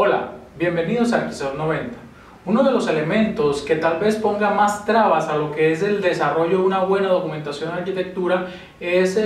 Hola, bienvenidos a Arquisoft 90. Uno de los elementos que tal vez ponga más trabas a lo que es el desarrollo de una buena documentación de arquitectura es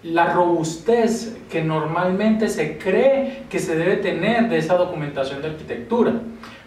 la robustez que normalmente se cree que se debe tener de esa documentación de arquitectura.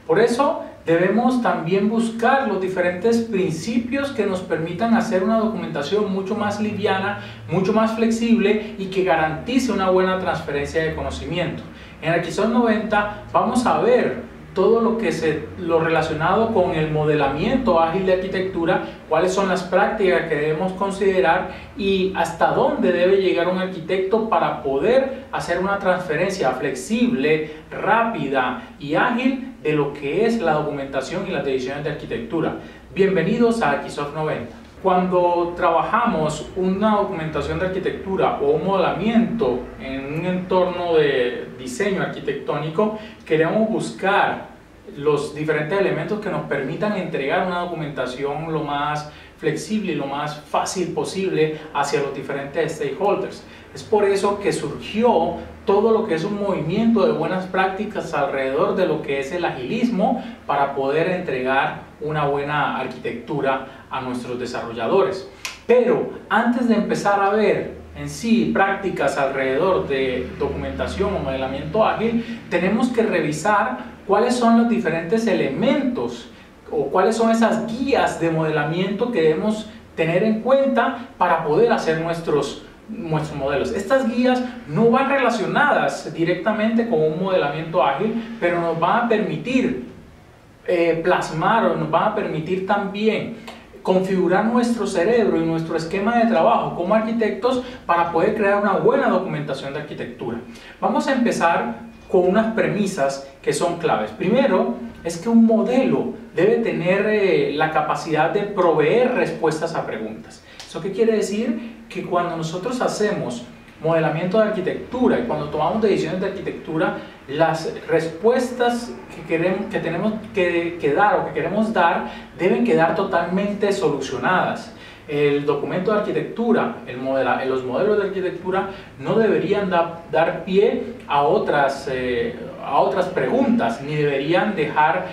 Por eso debemos también buscar los diferentes principios que nos permitan hacer una documentación mucho más liviana, mucho más flexible y que garantice una buena transferencia de conocimiento. En Arquisoft 90 vamos a ver todo lo relacionado con el modelamiento ágil de arquitectura, cuáles son las prácticas que debemos considerar y hasta dónde debe llegar un arquitecto para poder hacer una transferencia flexible, rápida y ágil de lo que es la documentación y las decisiones de arquitectura. Bienvenidos a Arquisoft 90. Cuando trabajamos una documentación de arquitectura o un modelamiento en un entorno de diseño arquitectónico, queremos buscar los diferentes elementos que nos permitan entregar una documentación lo más flexible y lo más fácil posible hacia los diferentes stakeholders. Es por eso que surgió todo lo que es un movimiento de buenas prácticas alrededor de lo que es el agilismo para poder entregar una buena arquitectura a nuestros desarrolladores. Pero antes de empezar a ver en sí prácticas alrededor de documentación o modelamiento ágil, tenemos que revisar cuáles son los diferentes elementos o cuáles son esas guías de modelamiento que debemos tener en cuenta para poder hacer nuestros modelos. Estas guías no van relacionadas directamente con un modelamiento ágil, pero nos van a permitir plasmar o nos van a permitir también configurar nuestro cerebro y nuestro esquema de trabajo como arquitectos para poder crear una buena documentación de arquitectura. Vamos a empezar con unas premisas que son claves. Primero, es que un modelo debe tener la capacidad de proveer respuestas a preguntas. ¿Eso qué quiere decir? Que cuando nosotros hacemos modelamiento de arquitectura y cuando tomamos decisiones de arquitectura, las respuestas que tenemos que dar o que queremos dar deben quedar totalmente solucionadas. El documento de arquitectura, los modelos de arquitectura no deberían dar pie a otras preguntas, ni deberían dejar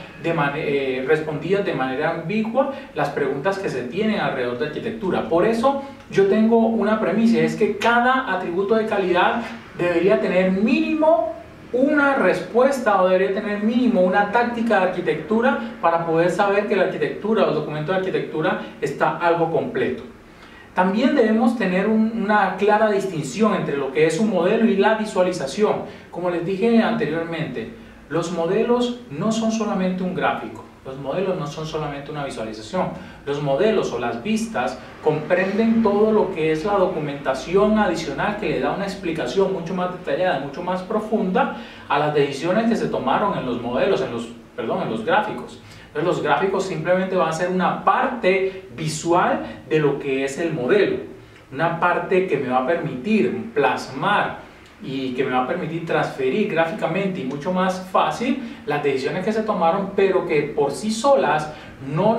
respondidas de manera ambigua las preguntas que se tienen alrededor de arquitectura. Por eso yo tengo una premisa, es que cada atributo de calidad debería tener mínimo una respuesta o debería tener mínimo una táctica de arquitectura para poder saber que la arquitectura o el documento de arquitectura está algo completo. También debemos tener una clara distinción entre lo que es un modelo y la visualización. Como les dije anteriormente, los modelos no son solamente un gráfico. Los modelos no son solamente una visualización. Los modelos o las vistas comprenden todo lo que es la documentación adicional que le da una explicación mucho más detallada, mucho más profunda a las decisiones que se tomaron en los modelos, en los gráficos. Entonces los gráficos simplemente van a ser una parte visual de lo que es el modelo. Una parte que me va a permitir plasmar y que me va a permitir transferir gráficamente y mucho más fácil las decisiones que se tomaron, pero que por sí solas no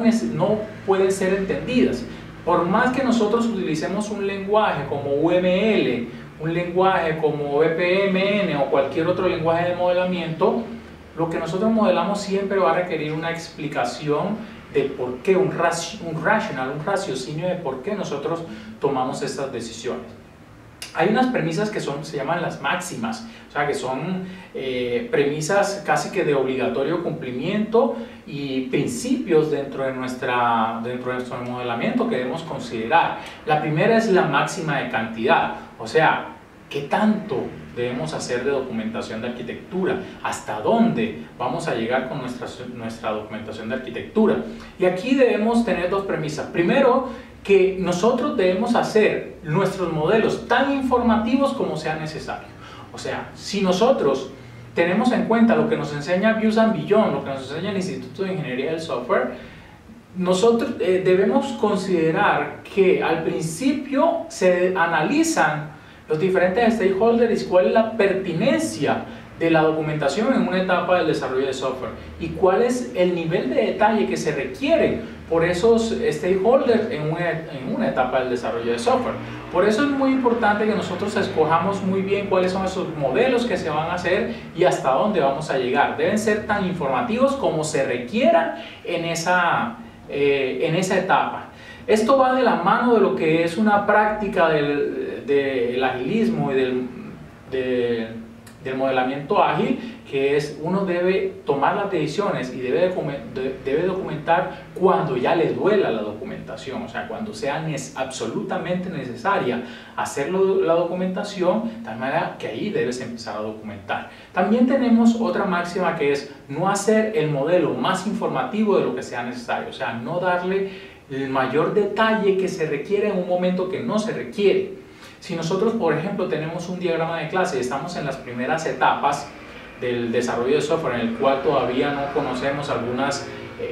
pueden ser entendidas. Por más que nosotros utilicemos un lenguaje como UML, un lenguaje como BPMN o cualquier otro lenguaje de modelamiento, lo que nosotros modelamos siempre va a requerir una explicación de por qué, un raciocinio de por qué nosotros tomamos estas decisiones. Hay unas premisas que se llaman las máximas, o sea que son premisas casi que de obligatorio cumplimiento y principios dentro de nuestro modelamiento que debemos considerar. La primera es la máxima de cantidad, o sea, ¿qué tanto debemos hacer de documentación de arquitectura? ¿Hasta dónde vamos a llegar con nuestra documentación de arquitectura? Y aquí debemos tener dos premisas. Primero, que nosotros debemos hacer nuestros modelos tan informativos como sea necesario. O sea, si nosotros tenemos en cuenta lo que nos enseña Views and Beyond, lo que nos enseña el Instituto de Ingeniería del Software, nosotros debemos considerar que al principio se analizan los diferentes stakeholders y cuál es la pertinencia de la documentación en una etapa del desarrollo de software y cuál es el nivel de detalle que se requiere por esos stakeholders en una etapa del desarrollo de software. Por eso es muy importante que nosotros escojamos muy bien cuáles son esos modelos que se van a hacer y hasta dónde vamos a llegar. Deben ser tan informativos como se requieran en esa etapa. Esto va de la mano de lo que es una práctica del agilismo y del modelamiento ágil, que es uno debe tomar las decisiones y debe documentar cuando ya le duela la documentación, o sea, cuando sea absolutamente necesaria hacer la documentación, de tal manera que ahí debes empezar a documentar. También tenemos otra máxima que es no hacer el modelo más informativo de lo que sea necesario, o sea, no darle el mayor detalle que se requiere en un momento que no se requiere. Si nosotros, por ejemplo, tenemos un diagrama de clase y estamos en las primeras etapas del desarrollo de software en el cual todavía no conocemos algunos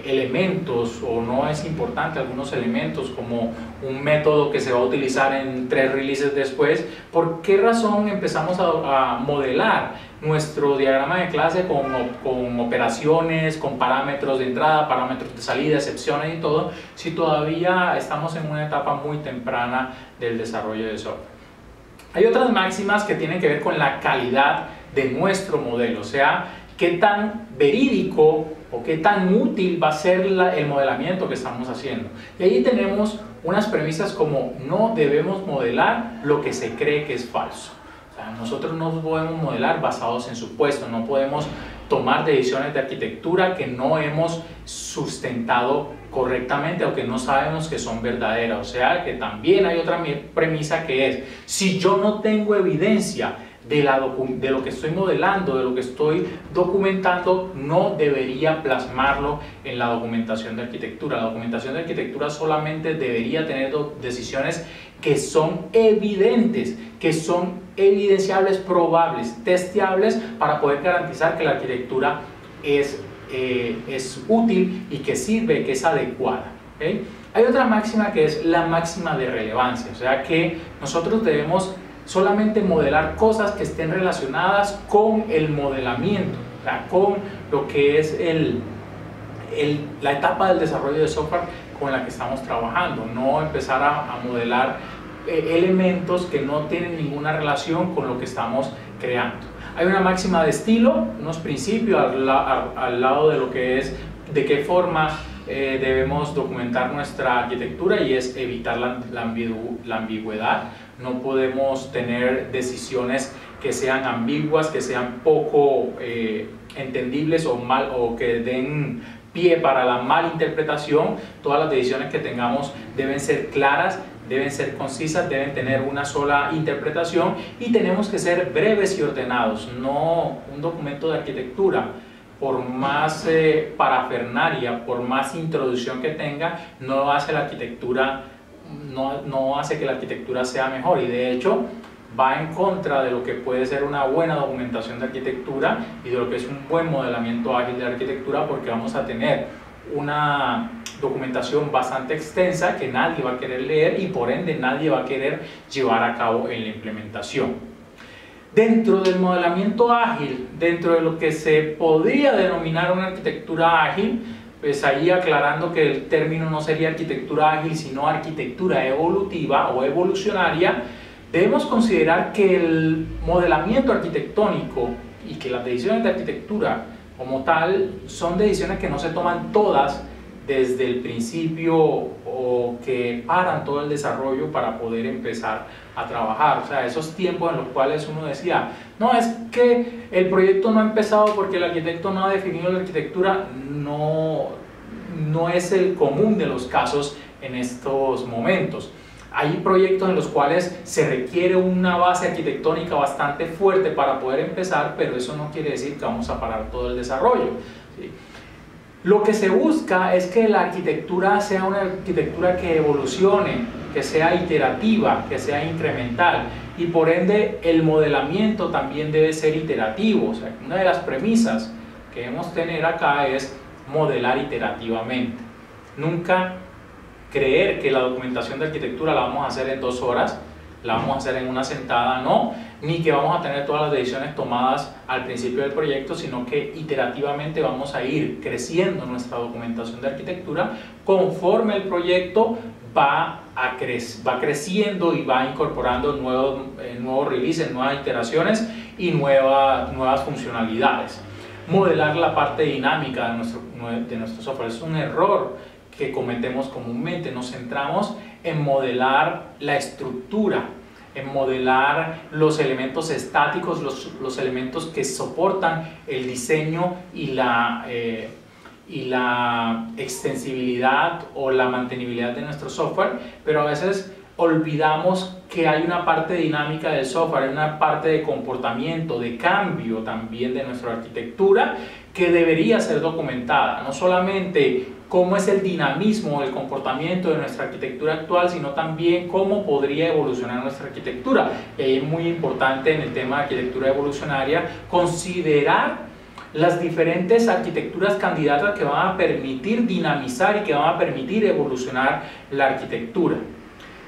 elementos o no es importante algunos elementos como un método que se va a utilizar en 3 releases después, ¿por qué razón empezamos a modelar nuestro diagrama de clase con operaciones, con parámetros de entrada, parámetros de salida, excepciones y todo, si todavía estamos en una etapa muy temprana del desarrollo de software? Hay otras máximas que tienen que ver con la calidad de nuestro modelo, o sea, qué tan verídico o qué tan útil va a ser el modelamiento que estamos haciendo. Y ahí tenemos unas premisas como no debemos modelar lo que se cree que es falso. O sea, nosotros no podemos modelar basados en supuestos, no podemos tomar decisiones de arquitectura que no hemos sustentado correctamente o que no sabemos que son verdaderas. O sea, que también hay otra premisa que es, si yo no tengo evidencia de lo que estoy modelando, de lo que estoy documentando, no debería plasmarlo en la documentación de arquitectura. La documentación de arquitectura solamente debería tener decisiones que son evidentes, que son evidenciables, probables, testeables, para poder garantizar que la arquitectura es útil y que sirve, que es adecuada. ¿Okay? Hay otra máxima que es la máxima de relevancia, o sea que nosotros debemos solamente modelar cosas que estén relacionadas con el modelamiento, o sea, con lo que es la etapa del desarrollo de software con la que estamos trabajando, no empezar a modelar elementos que no tienen ninguna relación con lo que estamos creando. Hay una máxima de estilo, unos principios al lado de lo que es, de qué forma debemos documentar nuestra arquitectura, y es evitar la ambigüedad. No podemos tener decisiones que sean ambiguas, que sean poco entendibles o que den pie para la malinterpretación. Todas las decisiones que tengamos deben ser claras, deben ser concisas, deben tener una sola interpretación, y tenemos que ser breves y ordenados. No un documento de arquitectura, por más parafernalia, por más introducción que tenga, no hace la arquitectura, no hace que la arquitectura sea mejor, y de hecho va en contra de lo que puede ser una buena documentación de arquitectura y de lo que es un buen modelamiento ágil de arquitectura, porque vamos a tener una documentación bastante extensa que nadie va a querer leer y por ende nadie va a querer llevar a cabo en la implementación. Dentro del modelamiento ágil, dentro de lo que se podría denominar una arquitectura ágil, pues ahí aclarando que el término no sería arquitectura ágil, sino arquitectura evolutiva o evolucionaria, debemos considerar que el modelamiento arquitectónico y que las decisiones de arquitectura como tal son decisiones que no se toman todas desde el principio o que paran todo el desarrollo para poder empezar a trabajar. O sea, esos tiempos en los cuales uno decía, no, es que el proyecto no ha empezado porque el arquitecto no ha definido la arquitectura, no es el común de los casos en estos momentos. Hay proyectos en los cuales se requiere una base arquitectónica bastante fuerte para poder empezar, pero eso no quiere decir que vamos a parar todo el desarrollo, ¿sí? Lo que se busca es que la arquitectura sea una arquitectura que evolucione, que sea iterativa, que sea incremental, y por ende el modelamiento también debe ser iterativo. O sea, una de las premisas que debemos tener acá es modelar iterativamente. Nunca creer que la documentación de arquitectura la vamos a hacer en 2 horas. la vamos a hacer en una sentada, no, ni que vamos a tener todas las decisiones tomadas al principio del proyecto, sino que iterativamente vamos a ir creciendo nuestra documentación de arquitectura conforme el proyecto va creciendo y va incorporando nuevos releases, nuevas iteraciones y nuevas funcionalidades. Modelar la parte dinámica de nuestro software es un error que cometemos comúnmente. Nos centramos en modelar la estructura, en modelar los elementos estáticos, los elementos que soportan el diseño y la extensibilidad o la mantenibilidad de nuestro software, pero a veces olvidamos que hay una parte dinámica del software, hay una parte de comportamiento, de cambio también de nuestra arquitectura que debería ser documentada, no solamente cómo es el dinamismo, el comportamiento de nuestra arquitectura actual, sino también cómo podría evolucionar nuestra arquitectura. Y es muy importante en el tema de arquitectura evolucionaria considerar las diferentes arquitecturas candidatas que van a permitir dinamizar y que van a permitir evolucionar la arquitectura.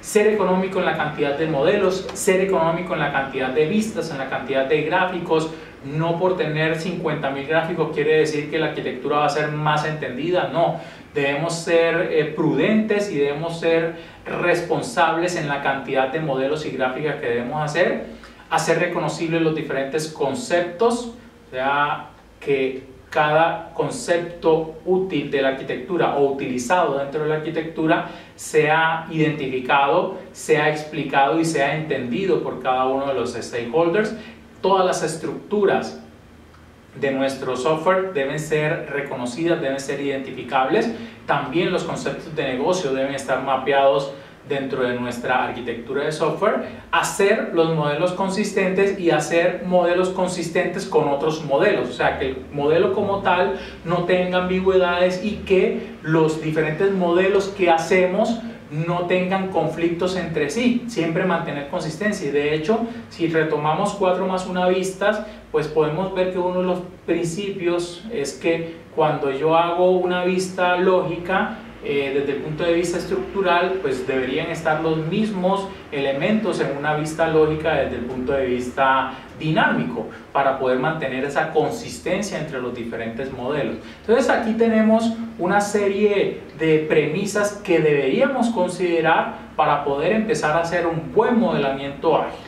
Ser económico en la cantidad de modelos, ser económico en la cantidad de vistas, en la cantidad de gráficos. No por tener 50.000 gráficos quiere decir que la arquitectura va a ser más entendida, no. Debemos ser prudentes y debemos ser responsables en la cantidad de modelos y gráficas que debemos hacer reconocibles los diferentes conceptos, o sea, que cada concepto útil de la arquitectura o utilizado dentro de la arquitectura sea identificado, sea explicado y sea entendido por cada uno de los stakeholders. Todas las estructuras de nuestro software deben ser reconocidas, deben ser identificables. También los conceptos de negocio deben estar mapeados dentro de nuestra arquitectura de software. Hacer los modelos consistentes y hacer modelos consistentes con otros modelos, o sea, que el modelo como tal no tenga ambigüedades y que los diferentes modelos que hacemos no tengan conflictos entre sí, siempre mantener consistencia. Y de hecho, si retomamos 4+1 vistas, pues podemos ver que uno de los principios es que cuando yo hago una vista lógica, desde el punto de vista estructural, pues deberían estar los mismos elementos en una vista lógica desde el punto de vista dinámico, para poder mantener esa consistencia entre los diferentes modelos. Entonces aquí tenemos una serie de premisas que deberíamos considerar para poder empezar a hacer un buen modelamiento ágil.